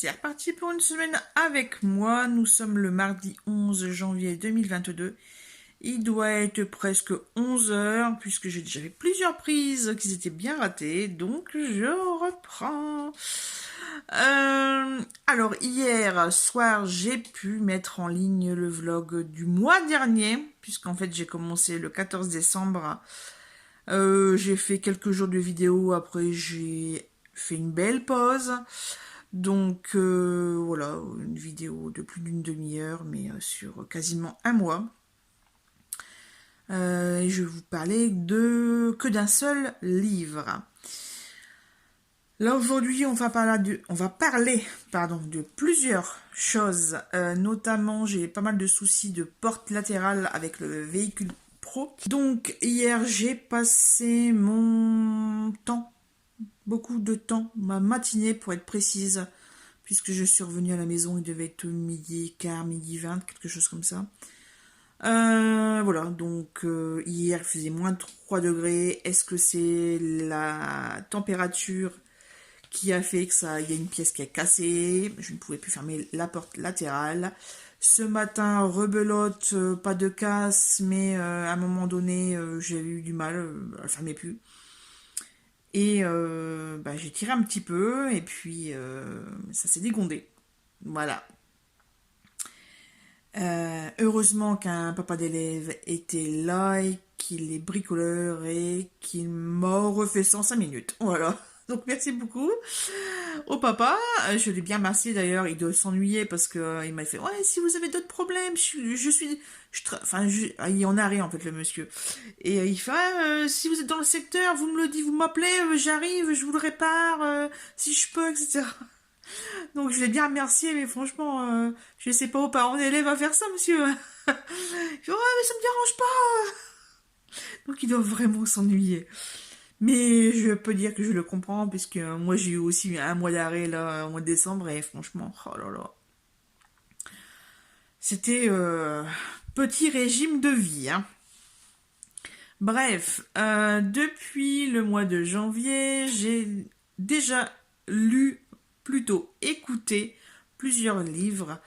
c'est reparti pour une semaine avec moi. Nous sommes le mardi 11 janvier 2022. Il doit être presque 11 heures puisque j'ai déjà fait plusieurs prises qui étaient bien ratées. Donc je reprends. Alors hier soir, j'ai pu mettre en ligne le vlog du mois dernier puisqu'en fait j'ai commencé le 14 décembre. J'ai fait quelques jours de vidéo, après j'ai fait une belle pause. Donc voilà, une vidéo de plus d'une demi-heure, mais sur quasiment un mois. Et je vais vous parler que d'un seul livre. Là aujourd'hui, on va parler de plusieurs choses. Notamment, j'ai pas mal de soucis de porte latérale avec le véhicule pro. Donc hier, j'ai passé mon temps, beaucoup de temps, ma matinée pour être précise, puisque je suis revenue à la maison, il devait être midi quart, midi 20, quelque chose comme ça. Voilà, donc hier il faisait moins 3 degrés. Est-ce que c'est la température qui a fait que il y a une pièce qui a cassé? Je ne pouvais plus fermer la porte latérale. Ce matin, rebelote, pas de casse, mais à un moment donné, j'ai eu du mal, elle ne fermait plus. Et j'ai tiré un petit peu, et puis ça s'est dégondé. Voilà. Heureusement qu'un papa d'élève était là et qu'il est bricoleur et qu'il m'a refait ça en 5 minutes. Voilà. Donc merci beaucoup au papa. Je l'ai bien remercié d'ailleurs. Il doit s'ennuyer parce que il m'a fait ouais, si vous avez d'autres problèmes, il en a rien en fait le monsieur. Et il fait si vous êtes dans le secteur, vous me le dites, vous m'appelez, j'arrive, je vous le répare si je peux, etc. Donc je l'ai bien remercié, mais franchement, je sais pas aux parents d'élèves à faire ça, monsieur. Je dis, ouais, mais ça me dérange pas. Donc il doit vraiment s'ennuyer. Mais je peux dire que je le comprends, puisque moi j'ai eu aussi un mois d'arrêt là, au mois de décembre, et franchement, oh là là. C'était petit régime de vie, hein. Bref, depuis le mois de janvier, j'ai déjà lu, plutôt écouté, plusieurs livres.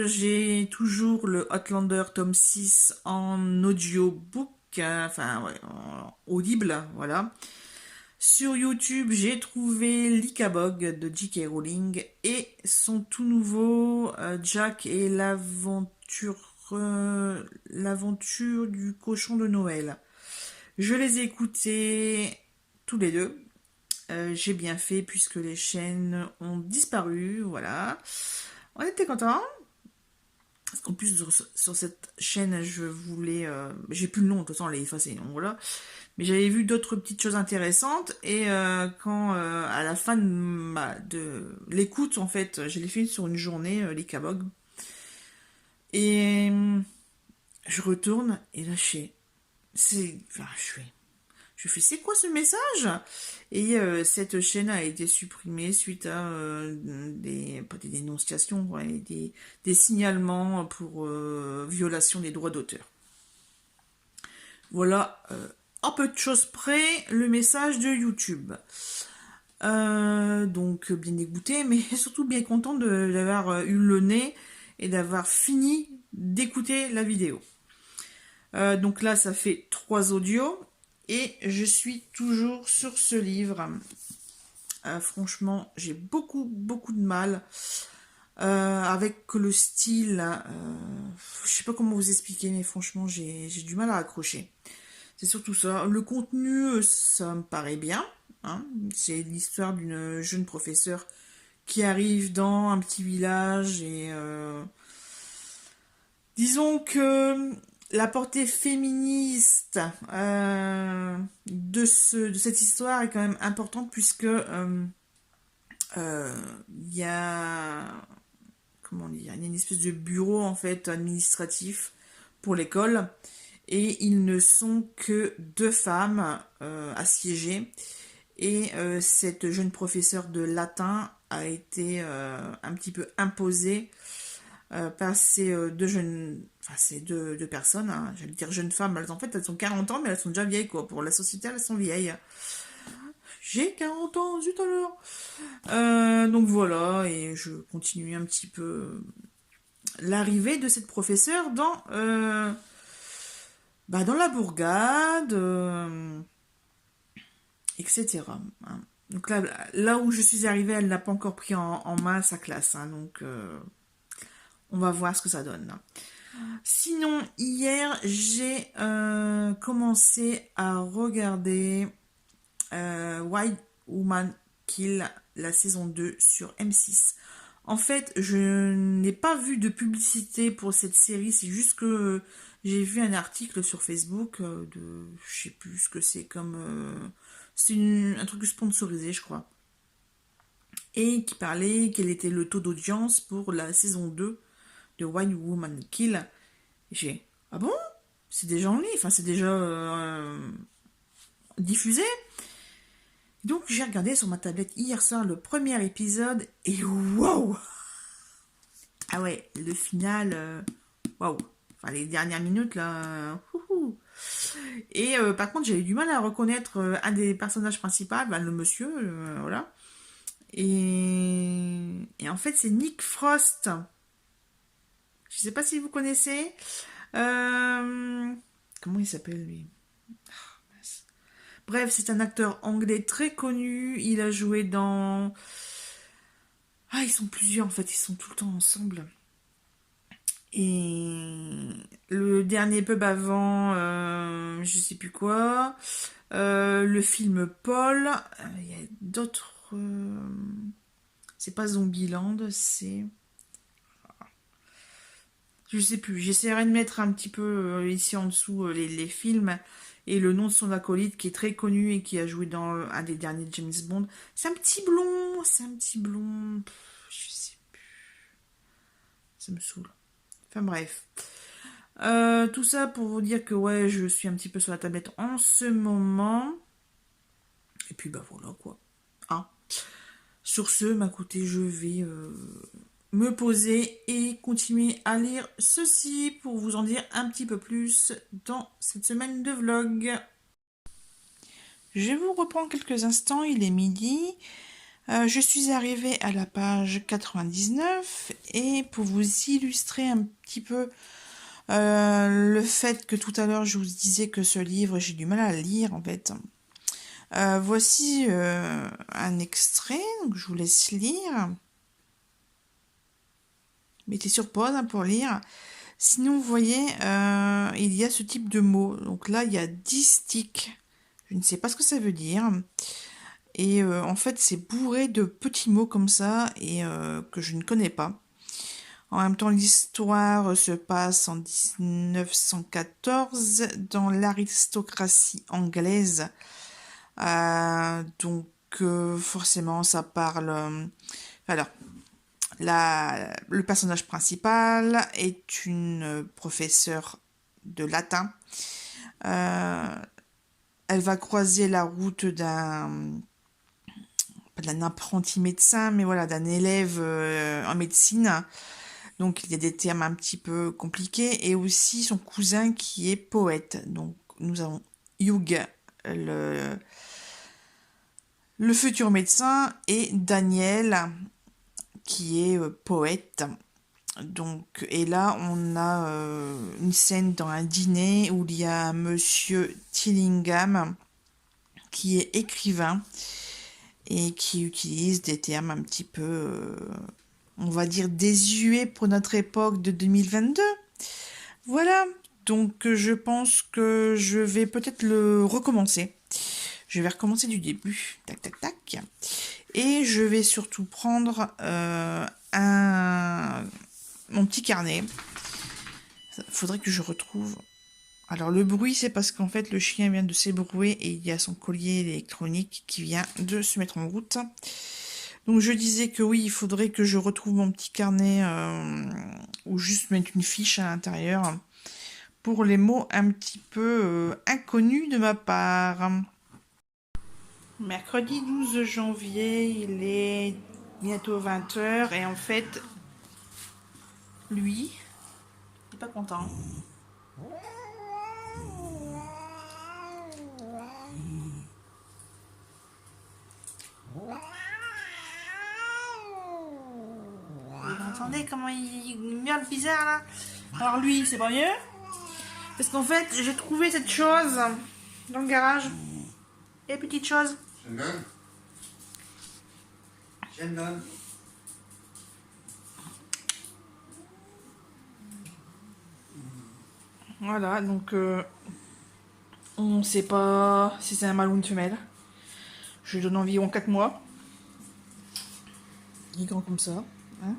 J'ai toujours le Outlander tome 6 en audiobook, en audible, voilà. Sur YouTube, j'ai trouvé l'Icabog de J.K. Rowling et son tout nouveau Jack et l'aventure du cochon de Noël. Je les ai écoutés tous les deux. J'ai bien fait puisque les chaînes ont disparu, voilà. On était contents. Parce qu'en plus, sur cette chaîne, je voulais... j'ai plus le nom, de toute façon, on l'a effacé, donc voilà. Mais j'avais vu d'autres petites choses intéressantes. Et quand, à la fin de l'écoute, en fait, je l'ai fait sur une journée, les Kabog. Et je retourne, et là, je fais, c'est quoi ce message? Et cette chaîne a été supprimée suite à pas des dénonciations, ouais, des signalements pour violation des droits d'auteur. Voilà, en peu de choses près, le message de YouTube. Donc bien dégoûté, mais surtout bien content d'avoir eu le nez et d'avoir fini d'écouter la vidéo. Donc là, ça fait 3 audios. Et je suis toujours sur ce livre. Franchement, j'ai beaucoup de mal avec le style. Je sais pas comment vous expliquer, mais franchement, j'ai du mal à accrocher. C'est surtout ça. Le contenu, ça me paraît bien, hein. C'est l'histoire d'une jeune professeure qui arrive dans un petit village et disons que la portée féministe de cette histoire est quand même importante puisque il y a comment dire, il y a une espèce de bureau en fait administratif pour l'école et ils ne sont que 2 femmes assiégées et cette jeune professeure de latin a été un petit peu imposée par ces deux personnes, hein, j'allais dire jeunes femmes, elles ont 40 ans, mais elles sont déjà vieilles, quoi. Pour la société, elles sont vieilles. j'ai 40 ans, zut alors. Donc voilà, et je continue un petit peu l'arrivée de cette professeure dans la bourgade, etc. Hein. Donc là où je suis arrivée, elle n'a pas encore pris en main sa classe, hein, donc on va voir ce que ça donne. Sinon, hier, j'ai commencé à regarder White Woman Kill, la saison 2 sur M6. En fait, je n'ai pas vu de publicité pour cette série, c'est juste que j'ai vu un article sur Facebook de, je sais plus ce que c'est comme, c'est un truc sponsorisé, je crois, et qui parlait quel était le taux d'audience pour la saison 2 de White Woman Kill. Et j'ai, ah bon? C'est déjà en ligne, enfin c'est déjà diffusé. Donc j'ai regardé sur ma tablette hier soir le premier épisode et waouh! Ah ouais, le final, waouh! Enfin les dernières minutes là, Et par contre j'ai eu du mal à reconnaître un des personnages principaux, bah, le monsieur, voilà. Et en fait c'est Nick Frost. Je sais pas si vous connaissez. Comment il s'appelle lui? Bref, c'est un acteur anglais très connu. Il a joué dans... Ah, ils sont plusieurs en fait, ils sont tout le temps ensemble. Et le dernier pub avant, je sais plus quoi. Le film Paul. Il y a d'autres... c'est pas Zombieland, c'est... Je sais plus. J'essaierai de mettre un petit peu ici en dessous les films et le nom de son acolyte qui est très connu et qui a joué dans un des derniers James Bond. C'est un petit blond, c'est un petit blond. Je sais plus. Ça me saoule. Enfin bref. Tout ça pour vous dire que ouais, je suis un petit peu sur la tablette en ce moment. Et puis bah voilà quoi. Hein. Sur ce, ma côté, je vais me poser et continuer à lire ceci pour vous en dire un petit peu plus dans cette semaine de vlog. Je vous reprends quelques instants, il est midi. Je suis arrivée à la page 99 et pour vous illustrer un petit peu le fait que tout à l'heure je vous disais que ce livre j'ai du mal à le lire en fait. Voici un extrait, donc je vous laisse lire. Mettez sur pause hein, pour lire. Sinon, vous voyez, il y a ce type de mots. Donc là, il y a 10 sticks. Je ne sais pas ce que ça veut dire. Et en fait, c'est bourré de petits mots comme ça et que je ne connais pas. En même temps, l'histoire se passe en 1914 dans l'aristocratie anglaise. Donc, forcément, ça parle... alors, le personnage principal est une professeure de latin. Elle va croiser la route pas d'un apprenti médecin, mais voilà, d'un élève en médecine. Donc il y a des termes un petit peu compliqués. Et aussi son cousin qui est poète. Donc nous avons Hugh, le futur médecin, et Daniel, qui est poète. Donc, et là, on a une scène dans un dîner où il y a Monsieur Tillingham qui est écrivain et qui utilise des termes un petit peu, on va dire, désuets pour notre époque de 2022. Voilà, donc je pense que je vais peut-être le recommencer. Je vais recommencer du début, tac, tac, tac. Et je vais surtout prendre mon petit carnet. Faudrait que je retrouve. Alors le bruit, c'est parce qu'en fait le chien vient de s'ébrouer et il y a son collier électronique qui vient de se mettre en route. Donc je disais que oui, il faudrait que je retrouve mon petit carnet ou juste mettre une fiche à l'intérieur pour les mots un petit peu inconnus de ma part. Mercredi 12 janvier, il est bientôt 20 h et en fait, lui, il n'est pas content. entendez comment il miaule bizarre là? Alors lui, c'est pas mieux. Parce qu'en fait, j'ai trouvé cette chose dans le garage. Et petite chose. Shandon. Voilà, donc on sait pas si c'est un mâle ou une femelle. Je lui donne environ 4 mois. Il est grand comme ça. Hein,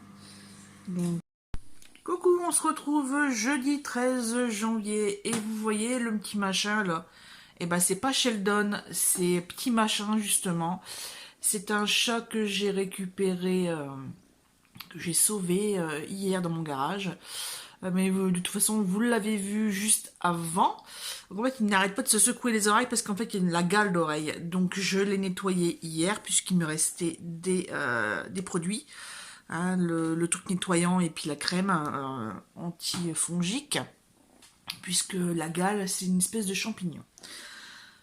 donc... Coucou, on se retrouve jeudi 13 janvier. Et vous voyez le petit machin là. Et ben c'est pas Sheldon, c'est petit machin justement. C'est un chat que j'ai récupéré, que j'ai sauvé hier dans mon garage. Mais de toute façon, vous l'avez vu juste avant. Donc, en fait, il n'arrête pas de se secouer les oreilles parce qu'en fait, il y a la gale d'oreille. Donc, je l'ai nettoyé hier puisqu'il me restait des produits. Hein, le truc nettoyant et puis la crème anti-fongique. Puisque la gale, c'est une espèce de champignon.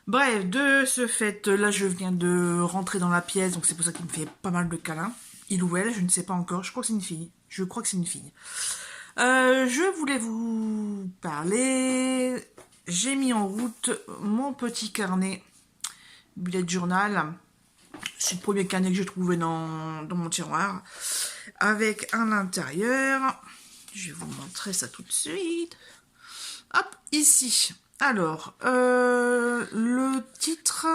Bref, de ce fait, là, je viens de rentrer dans la pièce. Donc, c'est pour ça qu'il me fait pas mal de câlins. Il ou elle, je ne sais pas encore. Je crois que c'est une fille. Je crois que c'est une fille. Je voulais vous parler, j'ai mis en route mon petit carnet bullet journal, c'est le premier carnet que j'ai trouvé dans mon tiroir, avec à l'intérieur, je vais vous montrer ça tout de suite, hop, ici, alors, le titre,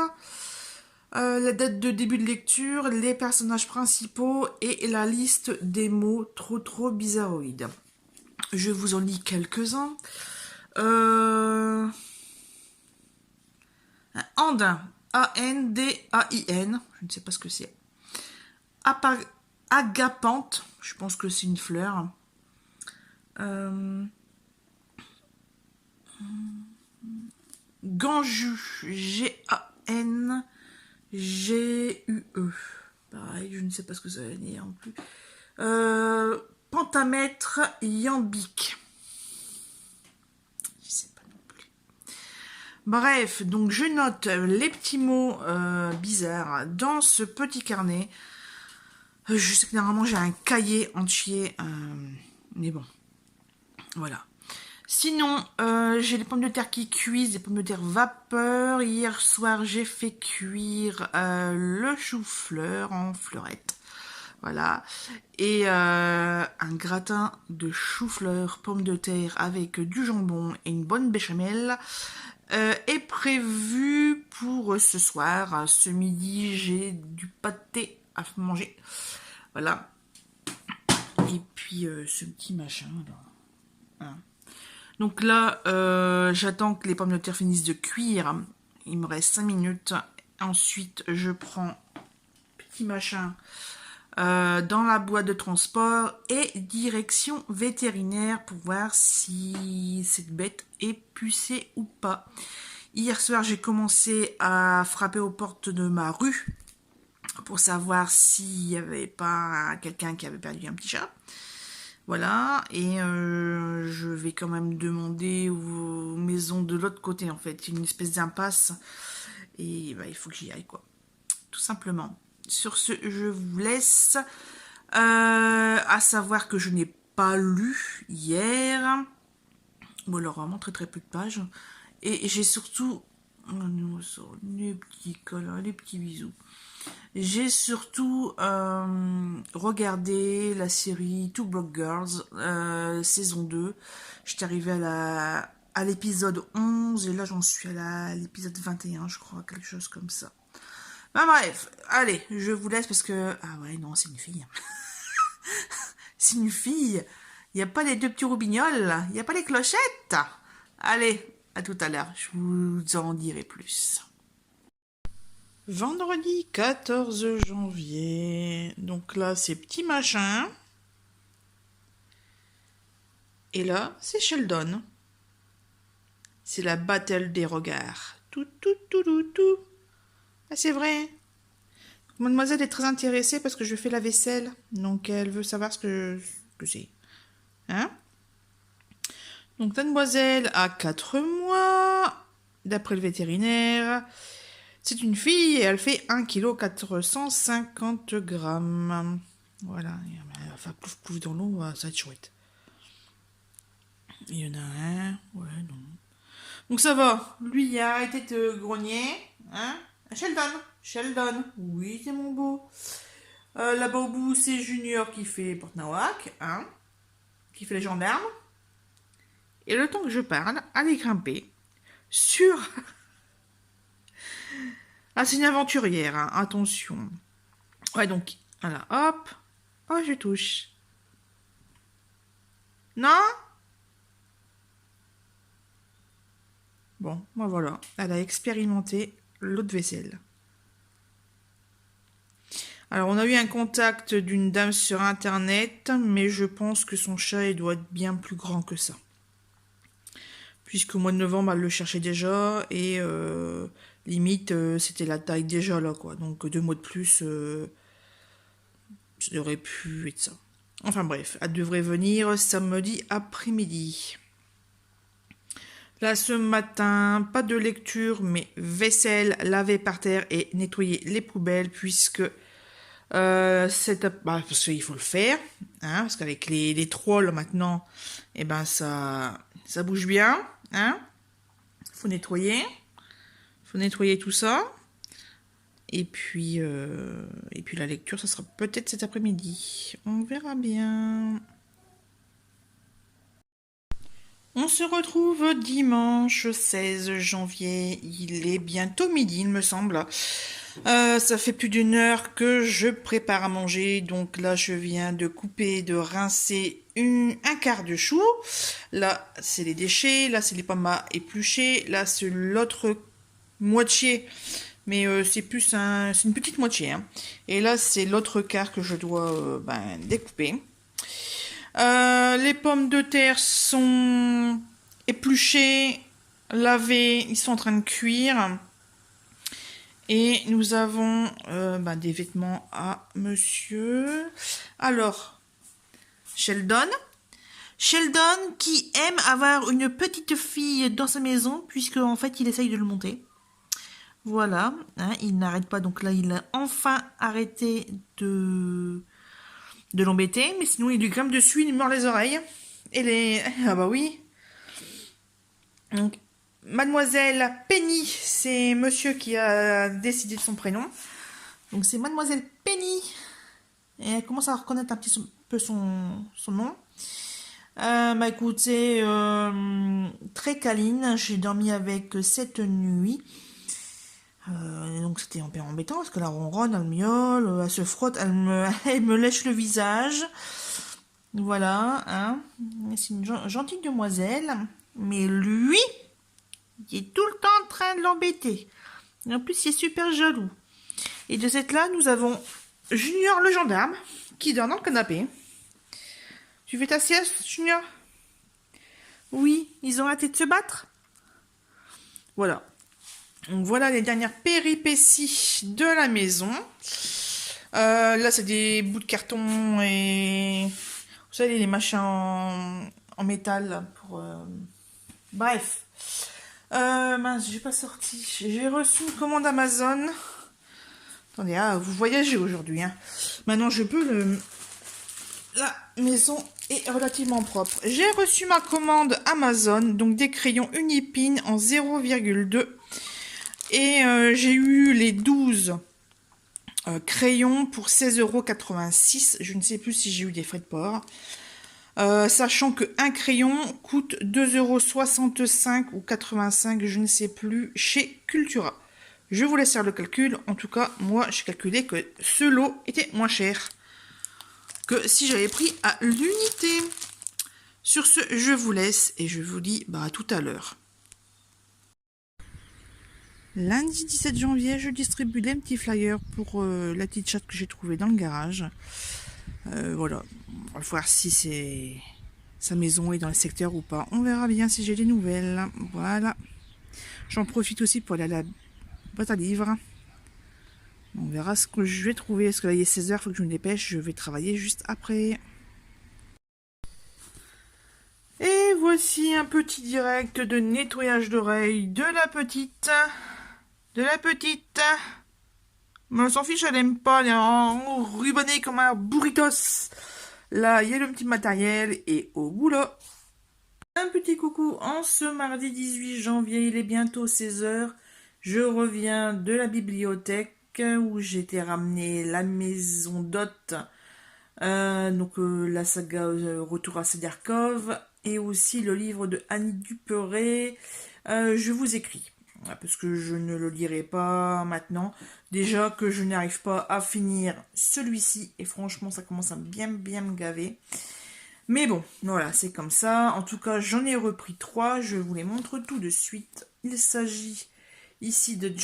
la date de début de lecture, les personnages principaux et la liste des mots trop bizarroïdes. Je vous en lis quelques-uns. Andin, A-N-D-A-I-N, je ne sais pas ce que c'est. Agapante, je pense que c'est une fleur. Ganju, G-A-N-G-U-E. Pareil, je ne sais pas ce que ça veut dire non plus. Pentamètre iambique. Je sais pas non plus. Bref, donc je note les petits mots bizarres dans ce petit carnet. Je sais que normalement j'ai un cahier entier, mais bon, voilà. Sinon, j'ai les pommes de terre qui cuisent, des pommes de terre vapeur. Hier soir, j'ai fait cuire le chou-fleur en fleurette. Voilà. Et un gratin de chou-fleur, pommes de terre avec du jambon et une bonne béchamel est prévu pour ce soir. Ce midi, j'ai du pâté à manger. Voilà. Et puis ce petit machin là. Voilà. Donc là, j'attends que les pommes de terre finissent de cuire. Il me reste 5 minutes. Ensuite, je prends petit machin dans la boîte de transport et direction vétérinaire pour voir si cette bête est pucée ou pas. Hier soir, j'ai commencé à frapper aux portes de ma rue pour savoir s'il n'y avait pas quelqu'un qui avait perdu un petit chat. Voilà, et je vais quand même demander aux maisons de l'autre côté, en fait, une espèce d'impasse, et bah, il faut que j'y aille, quoi, tout simplement. Sur ce, je vous laisse, à savoir que je n'ai pas lu hier, bon alors vraiment très peu de pages, et j'ai surtout, les petits câlins, les petits bisous. J'ai surtout regardé la série Two Broke Girls, saison 2. J'étais arrivée à l'épisode 11 et là j'en suis à l'épisode 21, je crois, quelque chose comme ça. Ben bref, allez, je vous laisse parce que... Ah ouais, non, c'est une fille. C'est une fille. Il n'y a pas les deux petits roubignols, il n'y a pas les clochettes. Allez, à tout à l'heure, je vous en dirai plus. Vendredi 14 janvier. Donc là, c'est petit machin. Et là, c'est Sheldon. C'est la battle des regards. Tout. Ah, c'est vrai. Mademoiselle est très intéressée parce que je fais la vaisselle. Donc, elle veut savoir ce que c'est. Hein? Donc, mademoiselle a 4 mois. D'après le vétérinaire. C'est une fille et elle fait 1,450 kg. Voilà, il va faire plouf plouf dans l'eau, ça va être chouette. Il y en a un, ouais, non. Donc ça va, lui il a arrêté de grogner, hein. Sheldon, oui c'est mon beau. Là-bas au bout c'est Junior qui fait Porte-Nawak, hein, qui fait les gendarmes. Et le temps que je parle, allez grimper sur... Ah c'est une aventurière, hein, attention. Ouais donc, voilà, hop, oh je touche. Non. Bon, ben voilà, elle a expérimenté l'eau de vaisselle. Alors, on a eu un contact d'une dame sur Internet, mais je pense que son chat il doit être bien plus grand que ça. Puisqu'au mois de novembre, elle le cherchait déjà, et limite, c'était la taille déjà là, quoi. Donc, 2 mois de plus, ça aurait pu être ça. Enfin bref, elle devrait venir samedi après-midi. Là, ce matin, pas de lecture, mais vaisselle, laver par terre et nettoyer les poubelles, puisque parce qu'il faut le faire, hein, parce qu'avec les trolls maintenant, eh ben ça bouge bien, hein. Faut nettoyer tout ça. Et puis la lecture, ça sera peut-être cet après-midi. On verra bien. On se retrouve dimanche 16 janvier. Il est bientôt midi, il me semble. Ça fait plus d'une heure que je prépare à manger. Donc là, je viens de couper, de rincer un quart de chou. Là, c'est les déchets. Là, c'est les pommes à éplucher. Là, c'est l'autre moitié. Mais c'est une petite moitié, hein. Et là, c'est l'autre quart que je dois découper. Les pommes de terre sont épluchées, lavées, ils sont en train de cuire. Et nous avons des vêtements à monsieur. Alors, Sheldon qui aime avoir une petite fille dans sa maison, puisque en fait il essaye de le monter. Voilà, hein, il n'arrête pas, donc là il a enfin arrêté de l'embêter, mais sinon il lui grimpe dessus, il lui mord les oreilles. Et les... Ah bah oui. Donc, Mademoiselle Penny, c'est monsieur qui a décidé de son prénom. Donc c'est Mademoiselle Penny. Et elle commence à reconnaître un petit peu son nom. Écoutez, très câline. J'ai dormi avec cette nuit. Donc c'était un peu embêtant parce que la ronronne, elle miaule, elle se frotte, elle me lèche le visage. Voilà, hein. C'est une gentille demoiselle. Mais lui, il est tout le temps en train de l'embêter. Et en plus, il est super jaloux. Et de cette là, nous avons Junior le gendarme qui dort dans le canapé. Tu fais ta sieste, Junior? Oui, ils ont arrêté de se battre. Voilà. Donc voilà les dernières péripéties de la maison. Là, c'est des bouts de carton et... Vous savez, les machins en métal pour... Bref. Mince, j'ai pas sorti. J'ai reçu une commande Amazon. Attendez, vous voyagez aujourd'hui, hein. Maintenant, je peux La maison est relativement propre. J'ai reçu ma commande Amazon, donc des crayons Unipin en 0,2. Et j'ai eu les 12 crayons pour 16,86 €. Je ne sais plus si j'ai eu des frais de port. Sachant qu'un crayon coûte 2,65 € ou 85, je ne sais plus, chez Cultura. Je vous laisse faire le calcul. En tout cas, moi, j'ai calculé que ce lot était moins cher que si j'avais pris à l'unité. Sur ce, je vous laisse et je vous dis à tout à l'heure. Lundi 17 janvier, je distribue les petits flyers pour la petite chatte que j'ai trouvée dans le garage. Voilà, on va voir si sa maison est dans le secteur ou pas. On verra bien si j'ai des nouvelles. Voilà. J'en profite aussi pour aller à la boîte à livres. On verra ce que je vais trouver. Parce que là, il est 16 h, il faut que je me dépêche. Je vais travailler juste après. Et voici un petit direct de nettoyage d'oreilles de la petite. Mais on s'en fiche, elle aime pas, elle est rubanné comme un burritos. Là, il y a le petit matériel et au boulot. Un petit coucou en ce mardi 18 janvier, il est bientôt 16 heures. Je reviens de la bibliothèque où j'étais ramené la maison d'hôte, la saga Retour à Sadiarkov et aussi le livre de Annie Duperré. Je vous écris parce que je ne le lirai pas maintenant. Déjà que je n'arrive pas à finir celui-ci et franchement ça commence à bien me gaver. Mais bon, voilà, c'est comme ça. En tout cas, j'en ai repris 3. Je vous les montre tout de suite. Il s'agit ici de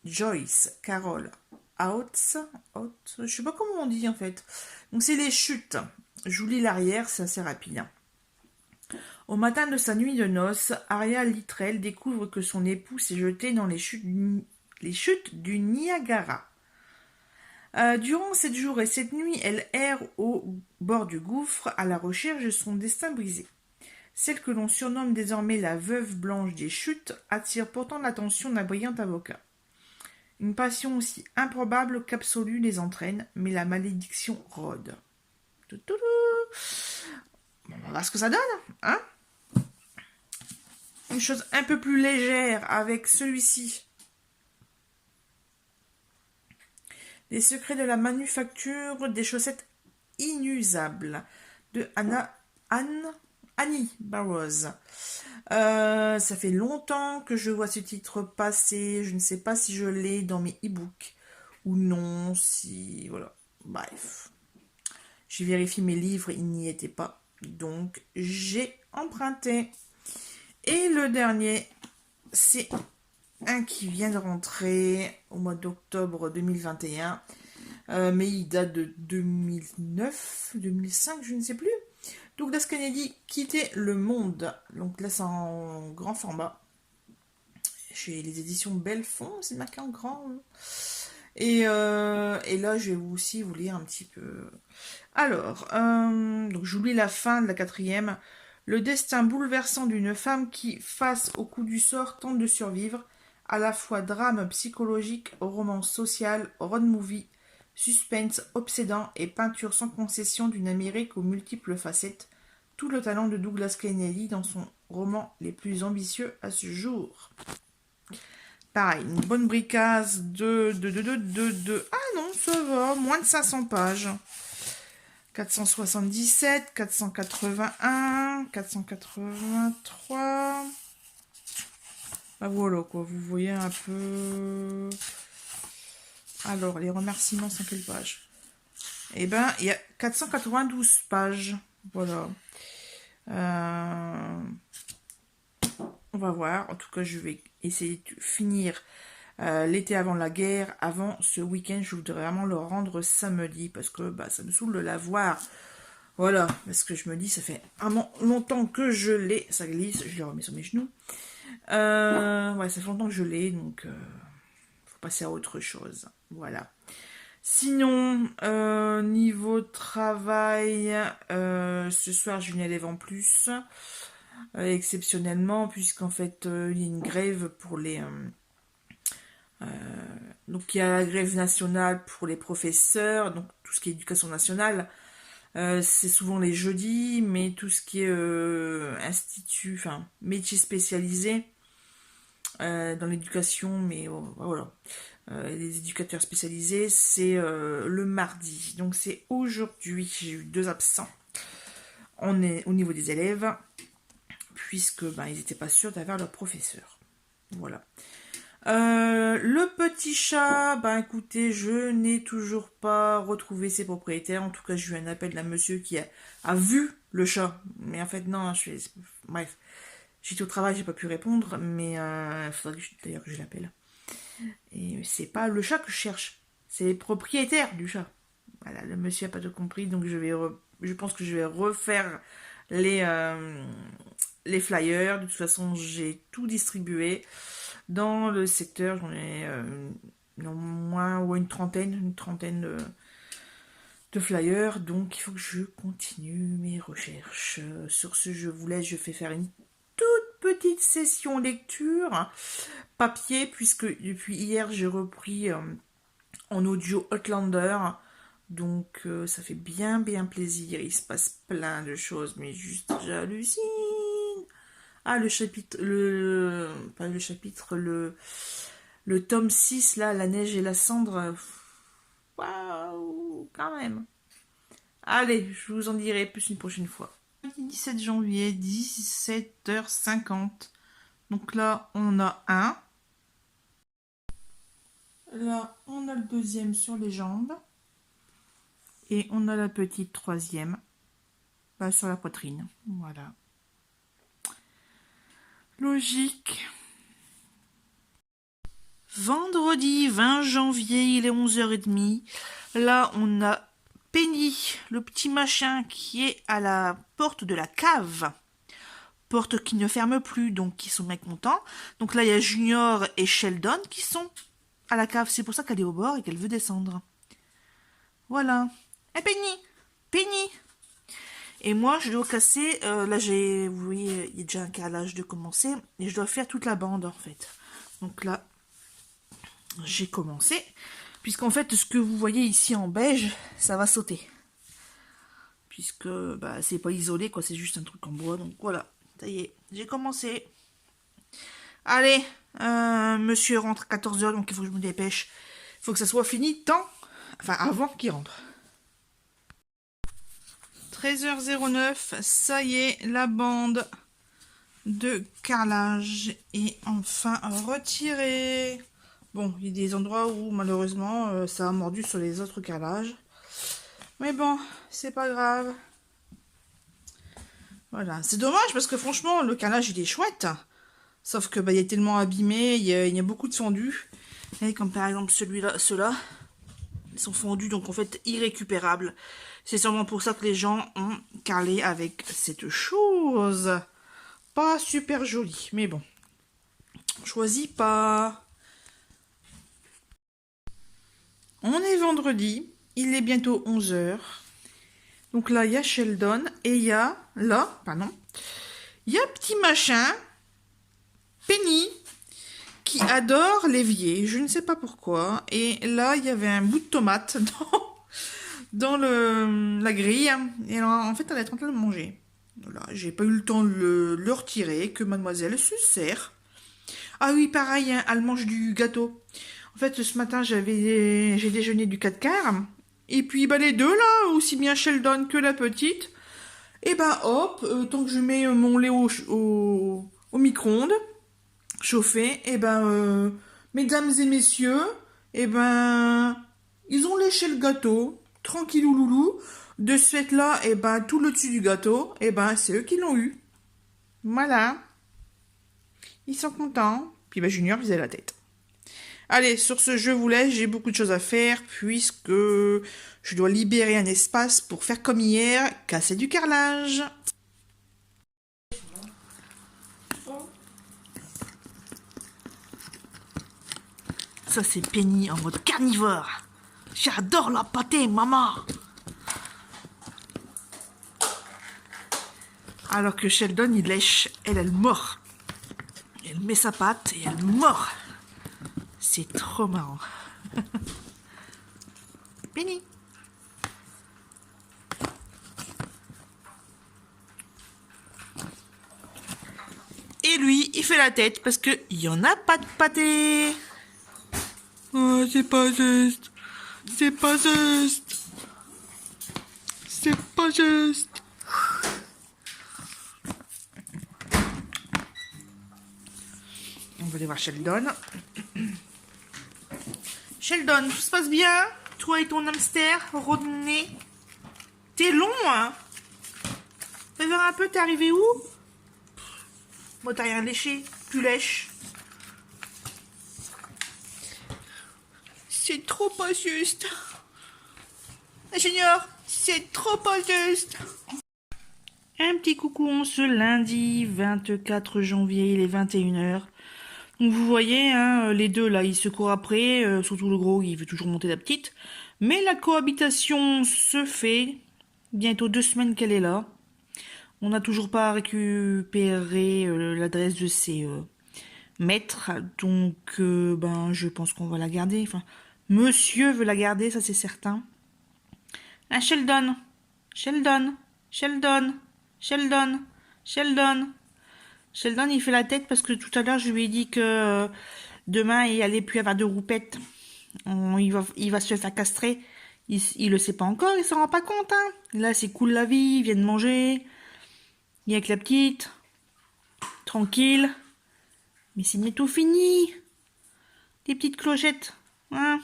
Joyce Carol Oates. Je sais pas comment on dit en fait. Donc c'est les chutes. Je vous lis l'arrière, c'est assez rapide. Au matin de sa nuit de noces, Aria Littrell découvre que son époux s'est jeté dans les chutes du Niagara. Durant 7 jours et 7 nuits, elle erre au bord du gouffre à la recherche de son destin brisé. Celle que l'on surnomme désormais la veuve blanche des chutes attire pourtant l'attention d'un brillant avocat. Une passion aussi improbable qu'absolue les entraîne, mais la malédiction rôde. Bon, on va voir ce que ça donne, hein? Une chose un peu plus légère avec celui-ci. Les secrets de la manufacture des chaussettes inusables de Annie Burroughs. Ça fait longtemps que je vois ce titre passer. Je ne sais pas si je l'ai dans mes e-books ou non. Si voilà. Bref, j'ai vérifié mes livres, il n'y était pas. Donc j'ai emprunté. Et le dernier, c'est un qui vient de rentrer au mois d'octobre 2021. Mais il date de 2009, 2005, je ne sais plus. Douglas Kennedy quittait le monde. Donc là, c'est en grand format. Chez les éditions Belfond, c'est marqué en grand. Et là, je vais aussi vous lire un petit peu. Alors, donc j'oublie la fin de la 4e. Le destin bouleversant d'une femme qui, face au coup du sort, tente de survivre. À la fois drame psychologique, roman social, road movie, suspense obsédant et peinture sans concession d'une Amérique aux multiples facettes. Tout le talent de Douglas Kennedy dans son roman les plus ambitieux à ce jour. Pareil, une bonne bricasse Ah non, ça va, moins de 500 pages. 477, 481, 483. Ah voilà quoi, vous voyez un peu. Alors, les remerciements sont quelle page? Eh ben, il y a 492 pages. Voilà. On va voir. En tout cas, je vais essayer de finir l'été avant la guerre. Avant ce week-end, je voudrais vraiment le rendre samedi parce que bah, ça me saoule de l'avoir. Voilà, parce que je me dis, ça fait vraiment longtemps que je l'ai. Ça glisse, je l'ai remis sur mes genoux. Ouais, ça fait longtemps que je l'ai, donc faut passer à autre chose. Voilà. Sinon, niveau travail, ce soir j'ai une élève en plus, exceptionnellement, puisqu'en fait il y a une grève pour les... donc il y a la grève nationale pour les professeurs, donc tout ce qui est éducation nationale, c'est souvent les jeudis, mais tout ce qui est institut, enfin métier spécialisé dans l'éducation, mais voilà. Les éducateurs spécialisés, c'est le mardi. Donc c'est aujourd'hui, j'ai eu 2 absents. On est au niveau des élèves, puisque ben, ils n'étaient pas sûrs d'avoir leur professeur. Voilà. Le petit chat, ben écoutez, je n'ai toujours pas retrouvé ses propriétaires. En tout cas, j'ai eu un appel d'un monsieur qui a vu le chat. Mais en fait, non, bref. J'étais au travail, j'ai pas pu répondre, mais il faudrait d'ailleurs que je l'appelle. Et c'est pas le chat que je cherche, c'est les propriétaires du chat. Voilà, le monsieur a pas tout compris, donc je pense que je vais refaire les flyers. De toute façon, j'ai tout distribué dans le secteur. J'en ai au moins une trentaine de flyers, donc il faut que je continue mes recherches. Sur ce, je vous laisse, je fais faire une toute petite session lecture papier, puisque depuis hier j'ai repris en audio Outlander. Donc ça fait bien plaisir. Il se passe plein de choses, mais juste j'hallucine. Ah, le chapitre, pas le chapitre, le tome 6 là, la neige et la cendre. Waouh, quand même. Allez, je vous en dirai plus une prochaine fois. 17 janvier, 17h50. Donc là, on a un. Là, on a le deuxième sur les jambes. Et on a la petite troisième sur la poitrine. Voilà. Logique. Vendredi 20 janvier, il est 11h30. Là, on a Penny, le petit machin qui est à la porte de la cave. Porte qui ne ferme plus, donc qui sont bien contents. Donc là, il y a Junior et Sheldon qui sont à la cave. C'est pour ça qu'elle est au bord et qu'elle veut descendre. Voilà. Eh, Penny! Penny! Et moi, je dois casser... là, vous voyez, il y a déjà un carrelage de commencer. Et je dois faire toute la bande, en fait. Donc là, j'ai commencé. Puisqu'en fait, ce que vous voyez ici en beige, ça va sauter. Puisque c'est pas isolé, quoi. C'est juste un truc en bois. Donc voilà, ça y est, j'ai commencé. Allez, monsieur rentre à 14h, donc il faut que je me dépêche. Il faut que ça soit fini avant qu'il rentre. 13h09, ça y est, la bande de carrelage est enfin retirée. Bon, il y a des endroits où malheureusement ça a mordu sur les autres carrelages. Mais bon, c'est pas grave. Voilà, c'est dommage parce que franchement, le carrelage il est chouette. Sauf que il est tellement abîmé, il y a beaucoup de fendus. Et comme par exemple ceux-là, ils sont fondus, donc en fait irrécupérables. C'est sûrement pour ça que les gens ont carrelé avec cette chose. Pas super jolie, mais bon. Choisis pas. On est vendredi, il est bientôt 11h. Donc là, il y a Sheldon et il y a, il y a un petit machin, Penny, qui adore l'évier. Je ne sais pas pourquoi. Et là, il y avait un bout de tomate dans la grille. Et alors, en fait, elle est en train de le manger. Voilà, j'ai pas eu le temps de le retirer, que mademoiselle se sert. Ah oui, pareil, hein, elle mange du gâteau. En fait, ce matin, j'ai déjeuné du 4 quarts. Et puis, les deux, là, aussi bien Sheldon que la petite, et hop, tant que je mets mon lait au micro-ondes, chauffé, mesdames et messieurs, ils ont léché le gâteau, tranquillou loulou. De ce fait-là, tout le dessus du gâteau, c'est eux qui l'ont eu. Voilà. Ils sont contents. Puis Junior faisait la tête. Allez, sur ce, je vous laisse. J'ai beaucoup de choses à faire puisque je dois libérer un espace pour faire comme hier, casser du carrelage. Ça, c'est Penny en mode carnivore. J'adore la pâtée, maman. Alors que Sheldon, il lèche. Elle mord. Elle met sa patte et elle mord. C'est trop marrant. Penny. Et lui, il fait la tête parce qu'il n'y en a pas de pâté. Oh, c'est pas juste. C'est pas juste. C'est pas juste. On va aller voir Sheldon. Sheldon, tout se passe bien? Toi et ton hamster, Rodney. T'es long, hein? Fais voir un peu, t'es arrivé où? Moi, t'as rien léché. Tu lèches. C'est trop pas juste. Junior, c'est trop pas juste. Un petit coucou en ce lundi 24 janvier, il est 21h. Donc vous voyez, hein, les deux là, ils se courent après, surtout le gros, il veut toujours monter la petite. Mais la cohabitation se fait. Bientôt 2 semaines qu'elle est là. On n'a toujours pas récupéré l'adresse de ses maîtres. Donc, je pense qu'on va la garder. Enfin, Monsieur veut la garder, ça c'est certain. Un Sheldon, Sheldon, Sheldon, Sheldon, Sheldon. Sheldon, il fait la tête parce que tout à l'heure, je lui ai dit que demain, il allait plus avoir de roupettes. Il va se faire castrer. Il le sait pas encore, il s'en rend pas compte. Hein. Là, c'est cool la vie, il vient de manger. Il est avec la petite. Tranquille. Mais c'est bientôt fini. Les petites clochettes. Hein.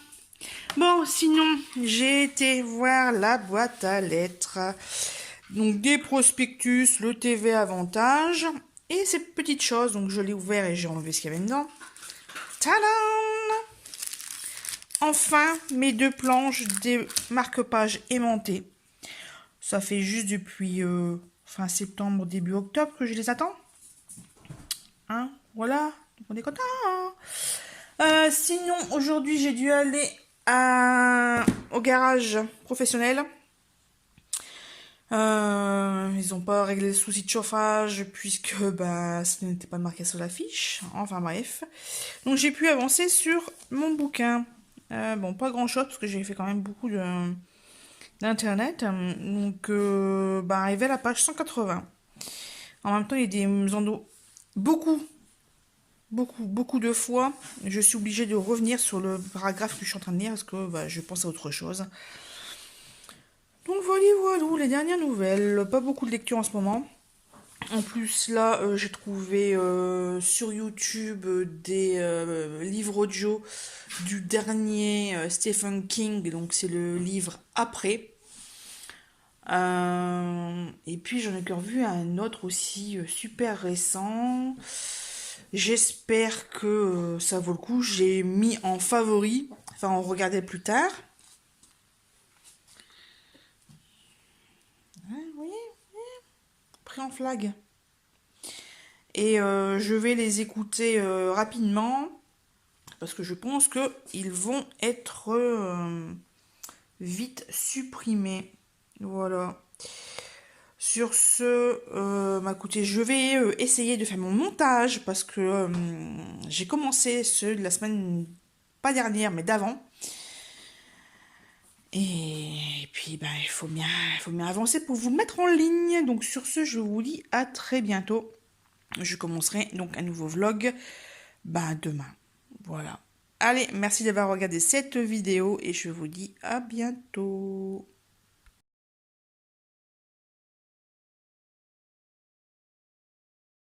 Bon, sinon, j'ai été voir la boîte à lettres. Donc, des prospectus, le TV Avantage et ces petites choses. Donc, je l'ai ouvert et j'ai enlevé ce qu'il y avait dedans. Tadam! Enfin, mes 2 planches des marque-pages aimantés. Ça fait juste depuis fin septembre, début octobre que je les attends. Hein, voilà, on est content. Sinon, aujourd'hui, j'ai dû aller au garage professionnel. Ils n'ont pas réglé le souci de chauffage puisque ce n'était pas marqué sur la fiche. Enfin bref. Donc j'ai pu avancer sur mon bouquin. Bon, pas grand chose parce que j'ai fait quand même beaucoup d'internet. Donc arrivé à la page 180. En même temps, il y a des endos beaucoup de fois. Je suis obligée de revenir sur le paragraphe que je suis en train de lire parce que je pense à autre chose. Donc voilà, les dernières nouvelles. Pas beaucoup de lecture en ce moment. En plus, là, j'ai trouvé sur YouTube des livres audio du dernier Stephen King. Donc, c'est le livre Après. Et puis, j'en ai encore vu un autre aussi super récent. J'espère que ça vaut le coup. J'ai mis en favori. Enfin, on regardait plus tard. Vous voyez, pris en flag. Et je vais les écouter rapidement parce que je pense qu'ils vont être vite supprimés. Voilà. Sur ce, écoutez, je vais essayer de faire mon montage parce que j'ai commencé ceux de la semaine, pas dernière, mais d'avant. Et puis, il faut bien avancer pour vous le mettre en ligne. Donc, sur ce, je vous dis à très bientôt. Je commencerai donc un nouveau vlog demain. Voilà. Allez, merci d'avoir regardé cette vidéo et je vous dis à bientôt.